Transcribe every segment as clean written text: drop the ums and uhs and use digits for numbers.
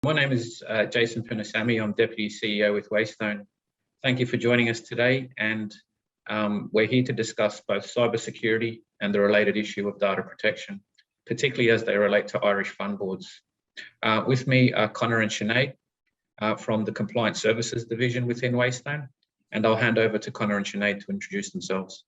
My name is Jason Punasamy. I'm Deputy CEO with Waystone. Thank you for joining us today, and we're here to discuss both cybersecurity and the related issue of data protection, particularly as they relate to Irish fund boards. With me are Connor and Sinead from the Compliance Services Division within Waystone, and I'll hand over to Connor and Sinead to introduce themselves.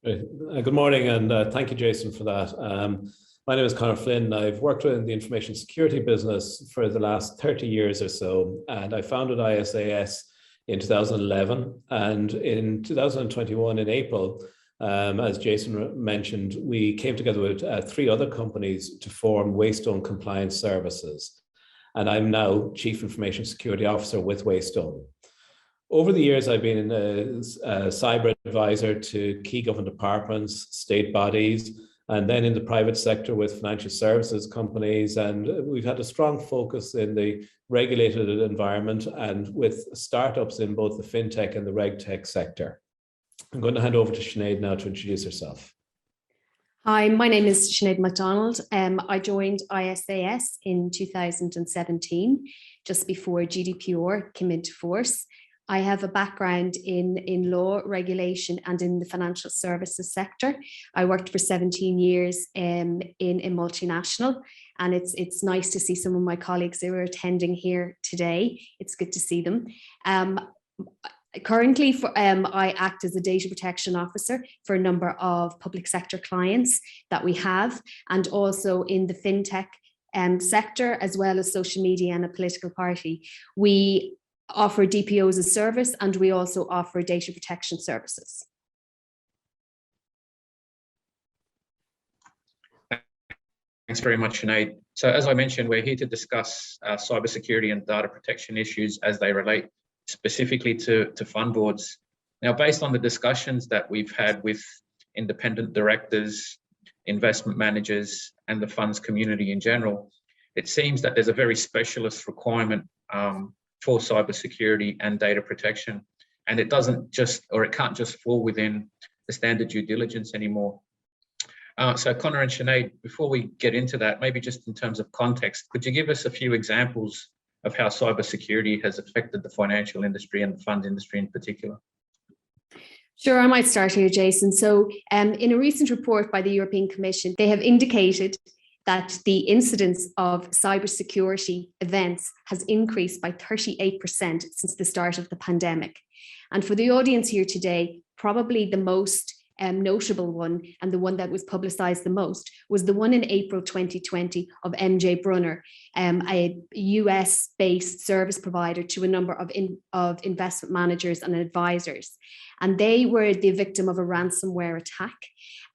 Good morning, and thank you, Jason, for that. My name is Connor Flynn. I've worked in the information security business for the last 30 years or so, and I founded ISAS in 2011. And in 2021, in April, as Jason mentioned, we came together with 3 other companies to form Waystone Compliance Services. And I'm now Chief Information Security Officer with Waystone. Over the years, I've been a cyber advisor to key government departments, state bodies, and then in the private sector with financial services companies. And we've had a strong focus in the regulated environment and with startups in both the fintech and the regtech sector. I'm going to hand over to Sinead now to introduce herself. Hi, my name is Sinead MacDonald. I joined ISAS in 2017, just before GDPR came into force. I have a background in law, regulation, and in the financial services sector. I worked for 17 years in a multinational, and it's nice to see some of my colleagues who are attending here today. It's good to see them. Currently, I act as a data protection officer for a number of public sector clients that we have, and also in the fintech sector, as well as social media and a political party. We offer DPO as a service, and we also offer data protection services. Thanks very much, Sinead. So as I mentioned, we're here to discuss cybersecurity and data protection issues as they relate specifically to fund boards. Now, based on the discussions that we've had with independent directors, investment managers, and the funds community in general, it seems that there's a very specialist requirement for cybersecurity and data protection, and it can't just fall within the standard due diligence anymore. So Connor and Sinead, before we get into that, maybe just in terms of context, could you give us a few examples of how cybersecurity has affected the financial industry and the fund industry in particular? Sure, I might start here, Jason. So in a recent report by the European Commission, they have indicated that the incidence of cybersecurity events has increased by 38% since the start of the pandemic. And for the audience here today, probably the most notable one, and the one that was publicized the most, was the one in April 2020 of MJ Brunner, a US-based service provider to a number of investment managers and advisors. And they were the victim of a ransomware attack.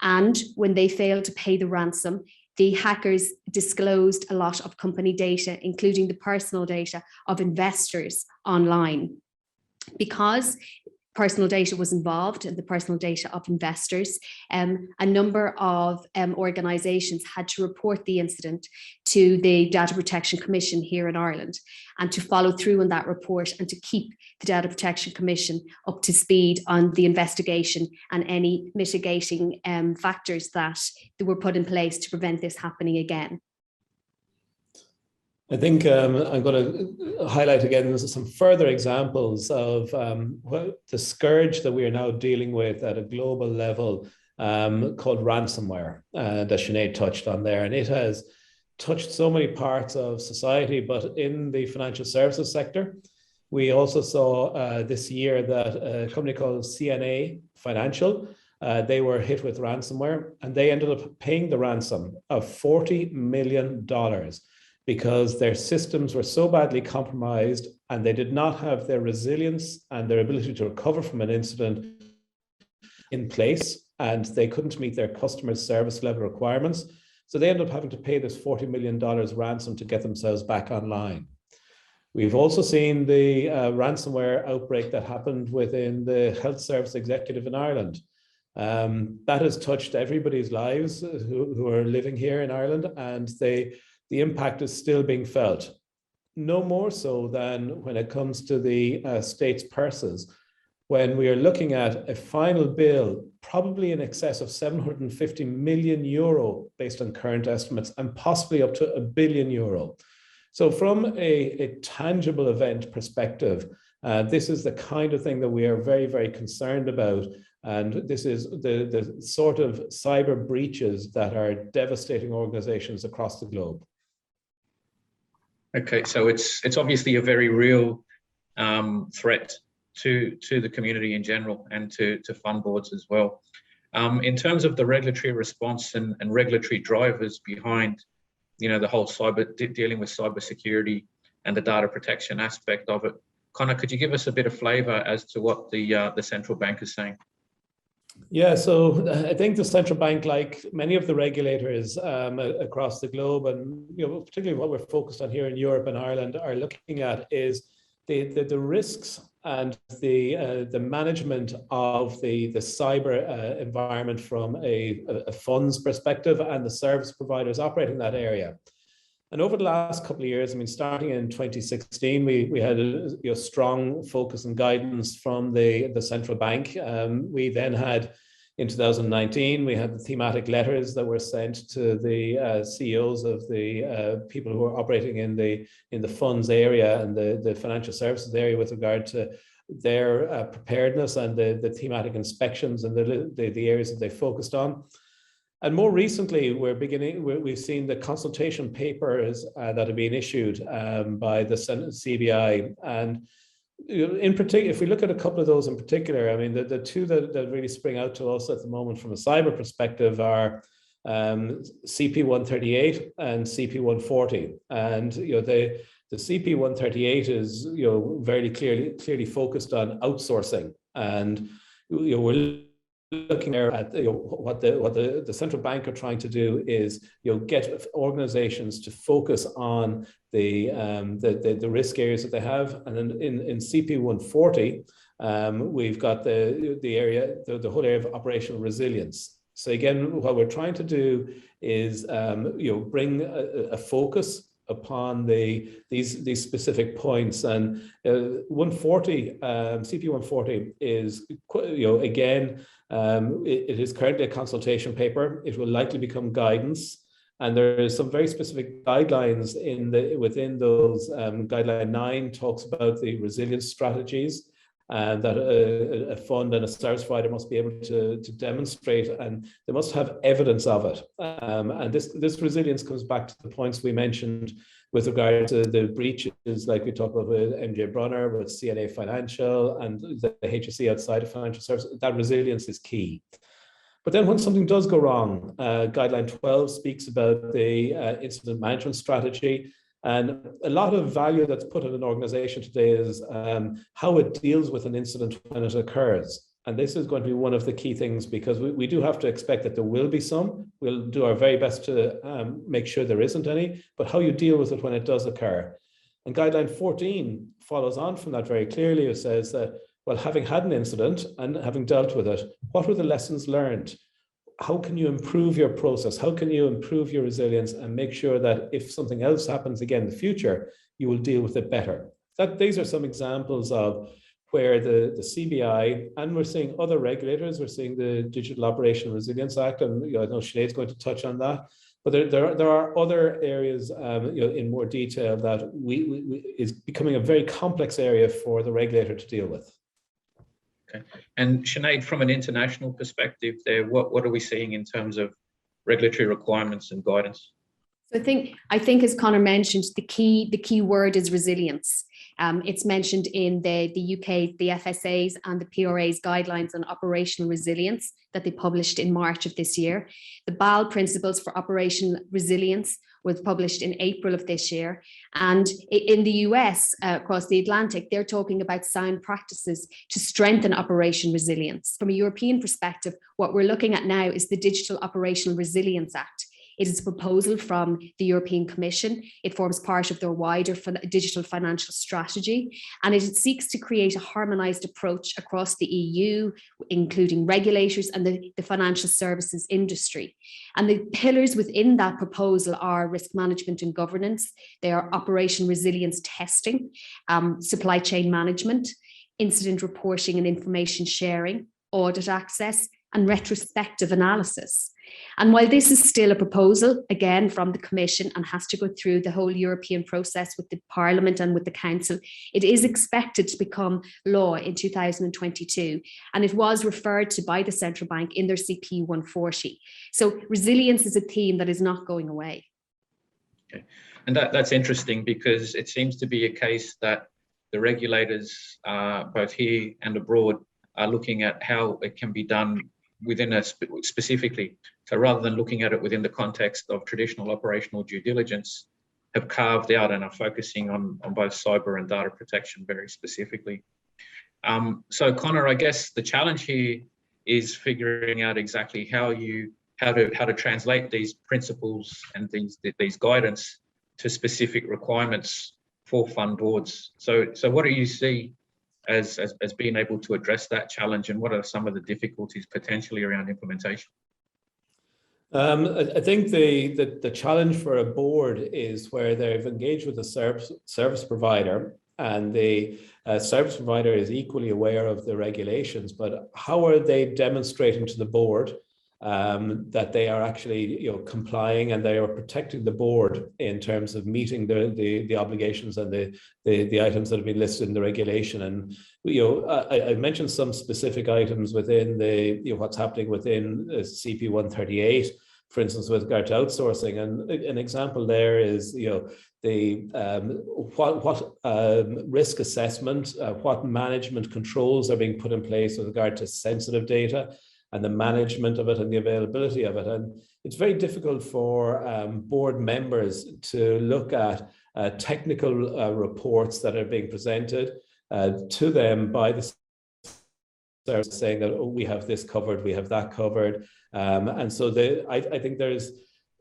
And when they failed to pay the ransom, the hackers disclosed a lot of company data, including the personal data of investors online. Because personal data was involved in the personal data of investors, a number of organisations had to report the incident to the Data Protection Commission here in Ireland, and to follow through on that report and to keep the Data Protection Commission up to speed on the investigation and any mitigating factors that were put in place to prevent this happening again. I think I'm going to highlight again some further examples of the scourge that we are now dealing with at a global level called ransomware, that Sinead touched on there. And it has touched so many parts of society, but in the financial services sector, we also saw this year that a company called CNA Financial, they were hit with ransomware, and they ended up paying the ransom of $40 million. Because their systems were so badly compromised and they did not have their resilience and their ability to recover from an incident in place, and they couldn't meet their customers' service level requirements. So they ended up having to pay this $40 million ransom to get themselves back online. We've also seen the ransomware outbreak that happened within the health service executive in Ireland. That has touched everybody's lives who are living here in Ireland, and the impact is still being felt. No more so than when it comes to the state's purses, when we are looking at a final bill, probably in excess of 750 million euro based on current estimates, and possibly up to €1 billion. So from a tangible event perspective, this is the kind of thing that we are very, very concerned about. And this is the sort of cyber breaches that are devastating organizations across the globe. Okay, so it's obviously a very real threat to the community in general and to fund boards as well. In terms of the regulatory response and regulatory drivers behind, the whole dealing with cybersecurity and the data protection aspect of it, Connor, could you give us a bit of flavour as to what the central bank is saying? Yeah, so I think the central bank, like many of the regulators across the globe, and particularly what we're focused on here in Europe and Ireland, are looking at is the risks and the management of the cyber environment from a funds perspective and the service providers operating that area. And over the last couple of years, I mean, starting in 2016, we had a strong focus and guidance from the central bank. We then had, in 2019, we had the thematic letters that were sent to the CEOs of the people who are operating in the funds area and the financial services area with regard to their preparedness and the thematic inspections and the areas that they focused on. And more recently, we've seen the consultation papers that have been issued by the CBI. And in particular, if we look at a couple of those in particular, I mean, the two that really spring out to us at the moment from a cyber perspective are CP 138 and CP 140. And the CP 138 is very clearly focused on outsourcing, and we're looking there at what the central bank are trying to do is get organizations to focus on the risk areas that they have. And then in CP 140, we've got the whole area of operational resilience. So again, what we're trying to do is bring a focus upon these specific points. And 140, CP 140 is, again, it is currently a consultation paper. It will likely become guidance, and there is some very specific guidelines within those. Guideline 9 talks about the resilience strategies, and that a fund and a service provider must be able to demonstrate, and they must have evidence of it. And this resilience comes back to the points we mentioned with regard to the breaches, like we talked about with MJ Brunner, with CNA Financial, and the HSE outside of financial services. That resilience is key. But then when something does go wrong, Guideline 12 speaks about the incident management strategy. And a lot of value that's put in an organization today is how it deals with an incident when it occurs. And this is going to be one of the key things, because we do have to expect that there will be some. We'll do our very best to make sure there isn't any, but how you deal with it when it does occur. And Guideline 14 follows on from that very clearly. It says that, well, having had an incident and having dealt with it, what were the lessons learned? How can you improve your process? How can you improve your resilience and make sure that if something else happens again in the future, you will deal with it better? These are some examples of where the CBI, and we're seeing other regulators, we're seeing the Digital Operational Resilience Act, and I know Sinead's going to touch on that, but there are other areas in more detail that is becoming a very complex area for the regulator to deal with. Okay. And Sinead, from an international perspective there, what are we seeing in terms of regulatory requirements and guidance? So I think as Connor mentioned, the key word is resilience. It's mentioned in the UK, the FSA's and the PRA's guidelines on operational resilience that they published in March of this year. The BAL principles for operational resilience was published in April of this year. And in the US, across the Atlantic, they're talking about sound practices to strengthen operation resilience. From a European perspective, what we're looking at now is the Digital Operational Resilience Act. It is a proposal from the European Commission. It forms part of their wider digital financial strategy, and it seeks to create a harmonised approach across the EU, including regulators and the financial services industry. And the pillars within that proposal are risk management and governance. They are operation resilience testing, supply chain management, incident reporting and information sharing, audit access, and retrospective analysis. And while this is still a proposal, again, from the Commission and has to go through the whole European process with the Parliament and with the Council, it is expected to become law in 2022. And it was referred to by the Central Bank in their CP 140. So resilience is a theme that is not going away. Okay. And that's interesting, because it seems to be a case that the regulators, both here and abroad, are looking at how it can be done within a specifically. So rather than looking at it within the context of traditional operational due diligence, have carved out and are focusing on both cyber and data protection very specifically. So Connor, I guess the challenge here is figuring out exactly how to translate these principles and these guidance to specific requirements for fund boards. So what do you see as being able to address that challenge, and what are some of the difficulties potentially around implementation? I think the challenge for a board is where they've engaged with a service provider, and the service provider is equally aware of the regulations, but how are they demonstrating to the board that they are actually complying, and they are protecting the board in terms of meeting the obligations and the items that have been listed in the regulation. And I mentioned some specific items within the what's happening within CP 138, for instance, with regard to outsourcing. And an example there is what risk assessment, what management controls are being put in place with regard to sensitive data, and the management of it and the availability of it. And it's very difficult for board members to look at technical reports that are being presented to them by the service, saying that, oh, we have this covered, we have that covered. And so I think there's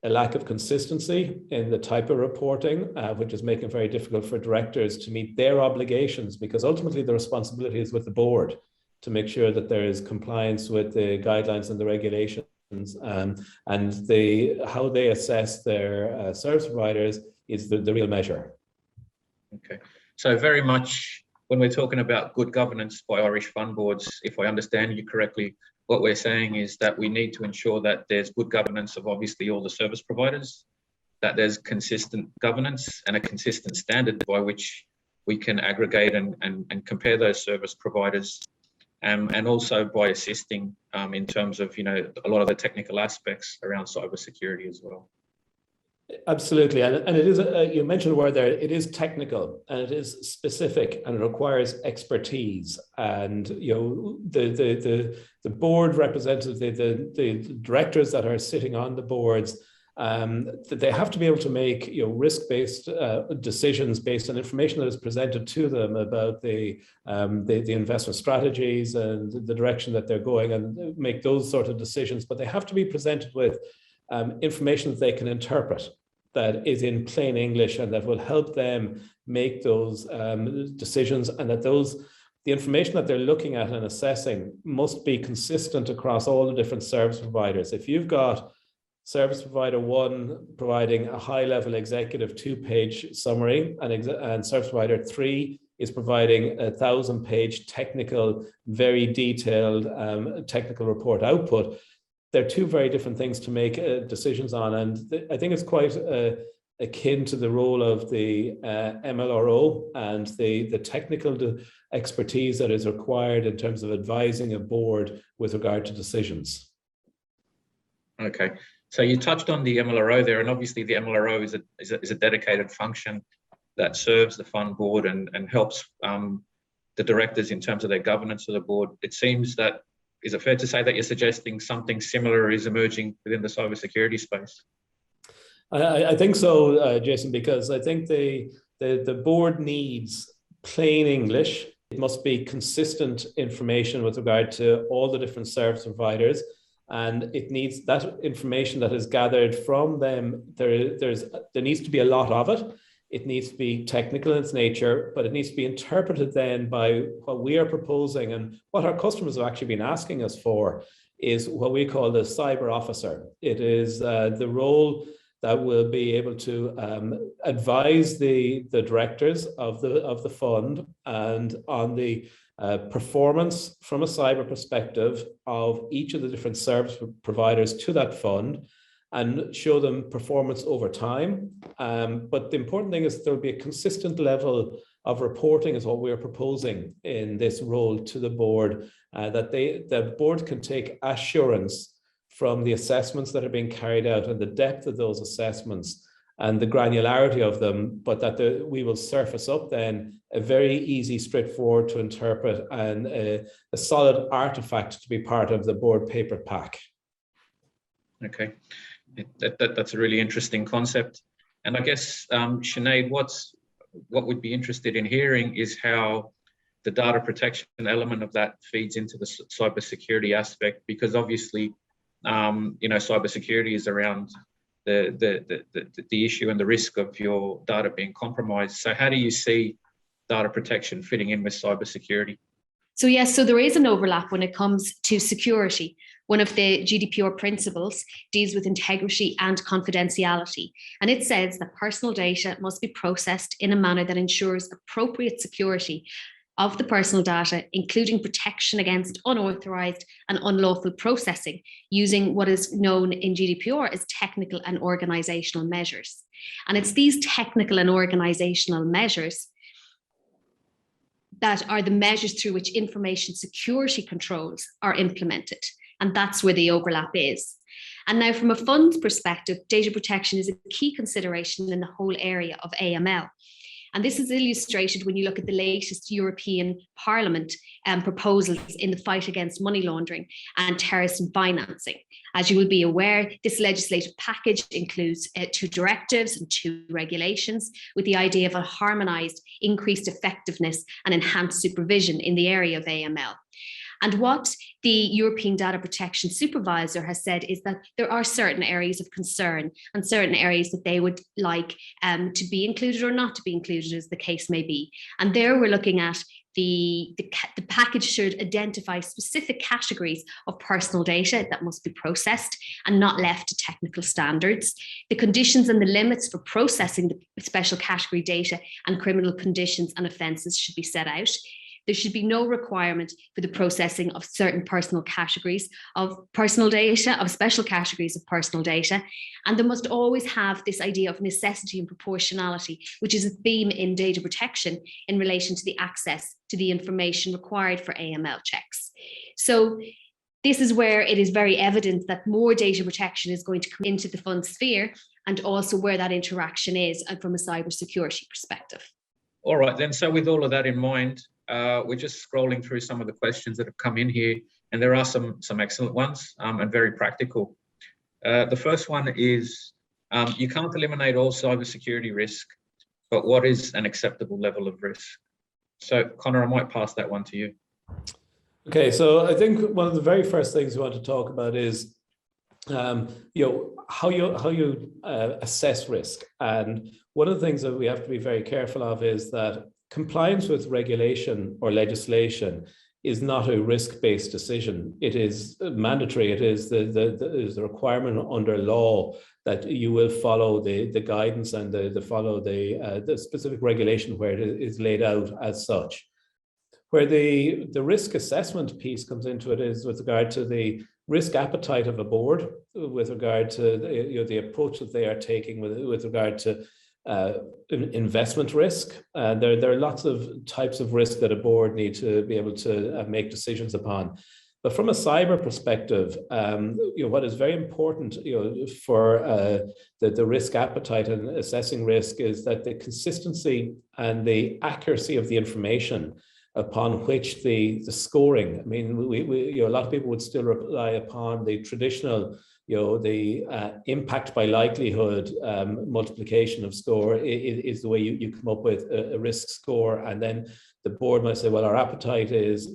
a lack of consistency in the type of reporting, which is making it very difficult for directors to meet their obligations, because ultimately the responsibility is with the board to make sure that there is compliance with the guidelines and the regulations, and how they assess their service providers is the real measure. Okay, so very much when we're talking about good governance by Irish fund boards, if I understand you correctly, what we're saying is that we need to ensure that there's good governance of obviously all the service providers, that there's consistent governance and a consistent standard by which we can aggregate and compare those service providers. And also by assisting in terms of a lot of the technical aspects around cybersecurity as well. Absolutely, and it is you mentioned a word there. It is technical and it is specific and it requires expertise. And the board representatives, the directors that are sitting on the boards, they have to be able to make risk-based decisions based on information that is presented to them about the investment strategies and the direction that they're going, and make those sort of decisions. But they have to be presented with information that they can interpret, that is in plain English, and that will help them make those decisions, and that the information that they're looking at and assessing must be consistent across all the different service providers. If you've got service provider one providing a high-level executive 2-page summary, and service provider 3 is providing a 1,000-page technical, very detailed technical report output, they're two very different things to make decisions on. And I think it's quite akin to the role of the MLRO and the technical expertise that is required in terms of advising a board with regard to decisions. Okay. So you touched on the MLRO there, and obviously the MLRO is a dedicated function that serves the fund board and helps the directors in terms of their governance of the board. It seems that, is it fair to say that you're suggesting something similar is emerging within the cybersecurity space? I think so, Jason, because I think the board needs plain English. It must be consistent information with regard to all the different service providers. And it needs that information that is gathered from them. There needs to be a lot of it. It needs to be technical in its nature, but it needs to be interpreted then by what we are proposing, and what our customers have actually been asking us for is what we call the cyber officer. It is the role that will be able to advise the directors of the fund and on the performance from a cyber perspective of each of the different service providers to that fund and show them performance over time. But the important thing is there will be a consistent level of reporting is what we're proposing in this role to the board, that the board can take assurance from the assessments that are being carried out and the depth of those assessments and the granularity of them, but that we will surface up then a very easy, straightforward to interpret and a solid artifact to be part of the board paper pack. Okay, that's a really interesting concept. And I guess, Sinead, what we'd be interested in hearing is how the data protection element of that feeds into the cybersecurity aspect, because obviously, cybersecurity is around the issue and the risk of your data being compromised. So how do you see data protection fitting in with cybersecurity? So yes, so there is an overlap when it comes to security. One of the GDPR principles deals with integrity and confidentiality, and it says that personal data must be processed in a manner that ensures appropriate security of the personal data, including protection against unauthorized and unlawful processing, using what is known in GDPR as technical and organizational measures. And it's these technical and organizational measures that are the measures through which information security controls are implemented. And that's where the overlap is. And now from a fund's perspective, data protection is a key consideration in the whole area of AML. And this is illustrated when you look at the latest European Parliament proposals in the fight against money laundering and terrorism financing. As you will be aware, this legislative package includes 2 directives and 2 regulations, with the idea of a harmonized, increased effectiveness and enhanced supervision in the area of AML. And what the European Data Protection Supervisor has said is that there are certain areas of concern and certain areas that they would like to be included or not to be included, as the case may be. And there we're looking at the package should identify specific categories of personal data that must be processed and not left to technical standards. The conditions and the limits for processing the special category data and criminal conditions and offences should be set out. There should be no requirement for the processing of certain personal categories of personal data, of special categories of personal data. And there must always have this idea of necessity and proportionality, which is a theme in data protection in relation to the access to the information required for AML checks. So this is where it is very evident that more data protection is going to come into the fund sphere, and also where that interaction is from a cybersecurity perspective. All right, then. So with all of that in mind, we're just scrolling through some of the questions that have come in here, and there are some excellent ones and very practical. The first one is, you can't eliminate all cybersecurity risk, but what is an acceptable level of risk? So Connor, I might pass that one to you. Okay, so I think one of the very first things we want to talk about is how you assess risk. And one of the things that we have to be very careful of is that compliance with regulation or legislation is not a risk-based decision. It is mandatory. It is the requirement under law that you will follow the guidance and follow the specific regulation where it is laid out as such. Where the risk assessment piece comes into it is with regard to the risk appetite of a board, with regard to the approach that they are taking with regard to investment risk. There are lots of types of risk that a board need to be able to make decisions upon. But from a cyber perspective, what is very important for the risk appetite and assessing risk is that the consistency and the accuracy of the information upon which the scoring. I mean, a lot of people would still rely upon the traditional, the impact by likelihood multiplication of score is the way you come up with a risk score. And then the board might say, well, our appetite is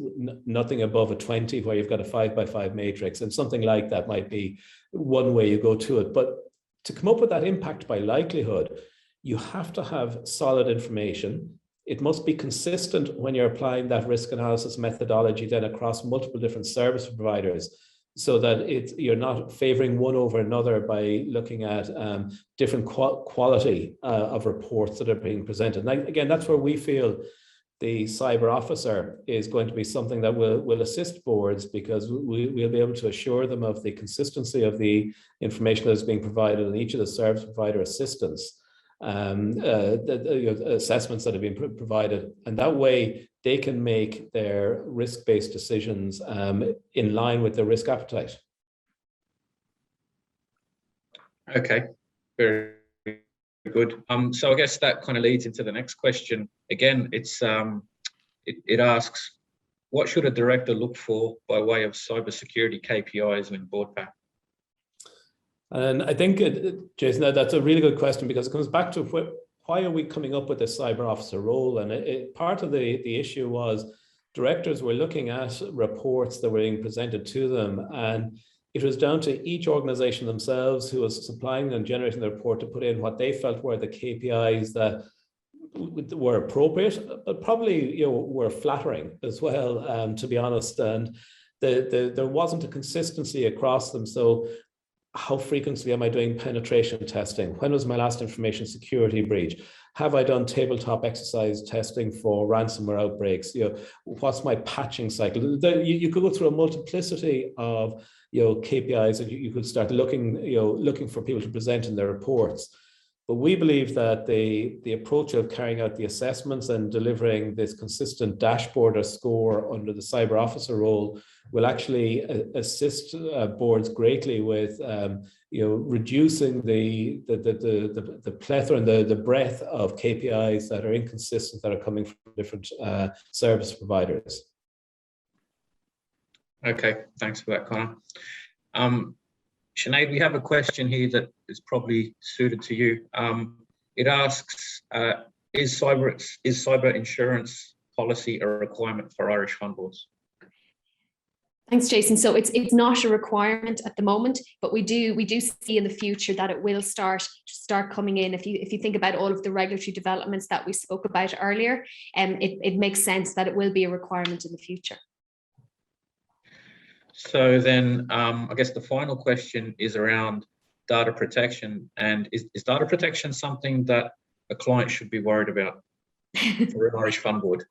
nothing above a 20, where you've got a 5x5 matrix, and something like that might be one way you go to it. But to come up with that impact by likelihood, you have to have solid information. It must be consistent when you're applying that risk analysis methodology then across multiple different service providers, so that you're not favoring one over another by looking at different quality of reports that are being presented. And again, that's where we feel the cyber officer is going to be something that will assist boards, because we'll be able to assure them of the consistency of the information that is being provided in each of the service provider assistance assessments that have been provided. And that way they can make their risk-based decisions in line with their risk appetite. Okay, very good. So I guess that kind of leads into the next question. Again, it asks, what should a director look for by way of cybersecurity KPIs when board pack? And I think, Jason, that's a really good question, because it comes back to why are we coming up with this cyber officer role? And part of the issue was directors were looking at reports that were being presented to them, and it was down to each organization themselves who was supplying and generating the report to put in what they felt were the KPIs that were appropriate, but probably were flattering as well, to be honest. And there wasn't a consistency across them. So how frequently am I doing penetration testing? When was my last information security breach? Have I done tabletop exercise testing for ransomware outbreaks? What's my patching cycle? You could go through a multiplicity of KPIs, and you could start looking for people to present in their reports. But we believe that the approach of carrying out the assessments and delivering this consistent dashboard or score under the cyber officer role will actually assist boards greatly with reducing the plethora and the breadth of KPIs that are inconsistent, that are coming from different service providers. Okay, thanks for that, Connor. Sinead, we have a question here that is probably suited to you. It asks, is cyber insurance policy a requirement for Irish fund boards? Thanks, Jason. So it's not a requirement at the moment, but we do see in the future that it will start coming in. If you think about all of the regulatory developments that we spoke about earlier, it makes sense that it will be a requirement in the future. So then, I guess the final question is around data protection. And is data protection something that a client should be worried about for an Irish fund board?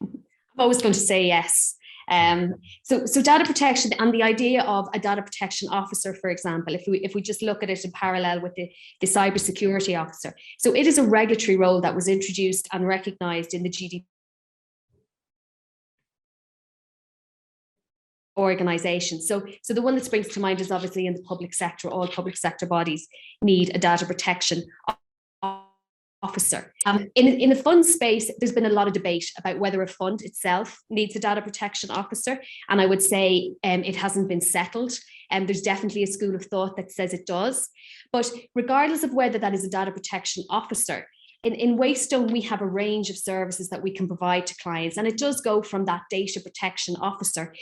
I'm always going to say yes. So data protection and the idea of a data protection officer, for example, if we just look at it in parallel with the cybersecurity officer. So it is a regulatory role that was introduced and recognised in the GDPR organisation. So the one that springs to mind is obviously in the public sector. All public sector bodies need a data protection officer. In the fund space, there's been a lot of debate about whether a fund itself needs a data protection officer, and I would say it hasn't been settled. There's definitely a school of thought that says it does, but regardless of whether that is a data protection officer, in Waystone, we have a range of services that we can provide to clients, and it does go from that data protection officer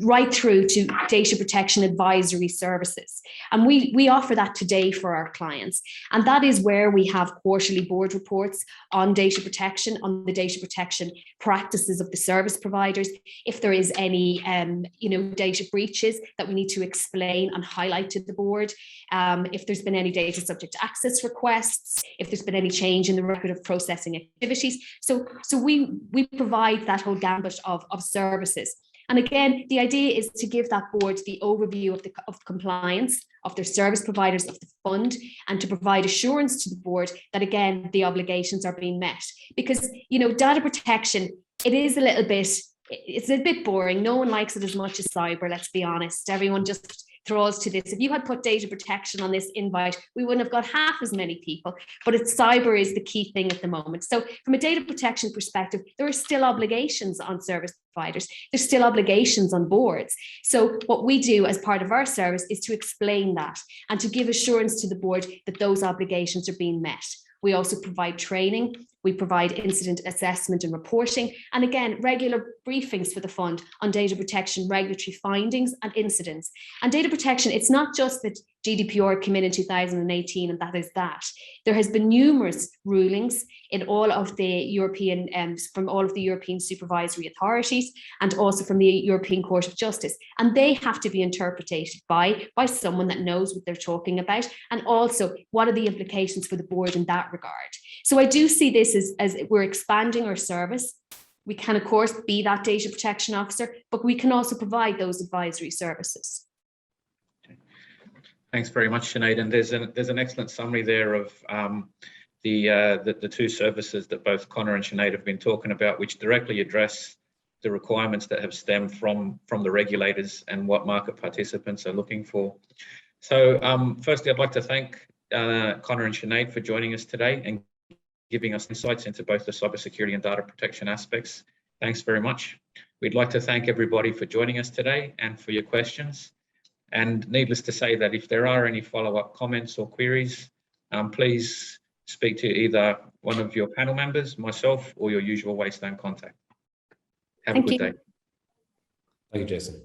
right through to data protection advisory services. And we offer that today for our clients. And that is where we have quarterly board reports on data protection, on the data protection practices of the service providers. If there is any data breaches that we need to explain and highlight to the board, if there's been any data subject to access requests, if there's been any change in the record of processing activities. So we provide that whole gambit of services. And again, the idea is to give that board the overview of compliance of their service providers of the fund, and to provide assurance to the board that, again, the obligations are being met. Because, data protection, it's a bit boring. No one likes it as much as cyber, let's be honest. Everyone just throws to this. If you had put data protection on this invite, we wouldn't have got half as many people, but cyber is the key thing at the moment. So from a data protection perspective, there are still obligations on service providers. There's still obligations on boards. So what we do as part of our service is to explain that and to give assurance to the board that those obligations are being met. We also provide training, we provide incident assessment and reporting, and again, regular briefings for the fund on data protection, regulatory findings and incidents. And data protection, it's not just that GDPR came in 2018 and that is that. There has been numerous rulings in all of the European, from all of the European supervisory authorities and also from the European Court of Justice. And they have to be interpreted by someone that knows what they're talking about. And also, what are the implications for the board in that regard? So I do see this as we're expanding our service. We can, of course, be that data protection officer, but we can also provide those advisory services. Thanks very much, Sinead. And there's an excellent summary there of the two services that both Connor and Sinead have been talking about, which directly address the requirements that have stemmed from the regulators and what market participants are looking for. So firstly, I'd like to thank Connor and Sinead for joining us today and giving us insights into both the cybersecurity and data protection aspects. Thanks very much. We'd like to thank everybody for joining us today and for your questions. And needless to say that if there are any follow-up comments or queries, please speak to either one of your panel members, myself, or your usual Waystone contact. Have a good day. Thank you, Jason.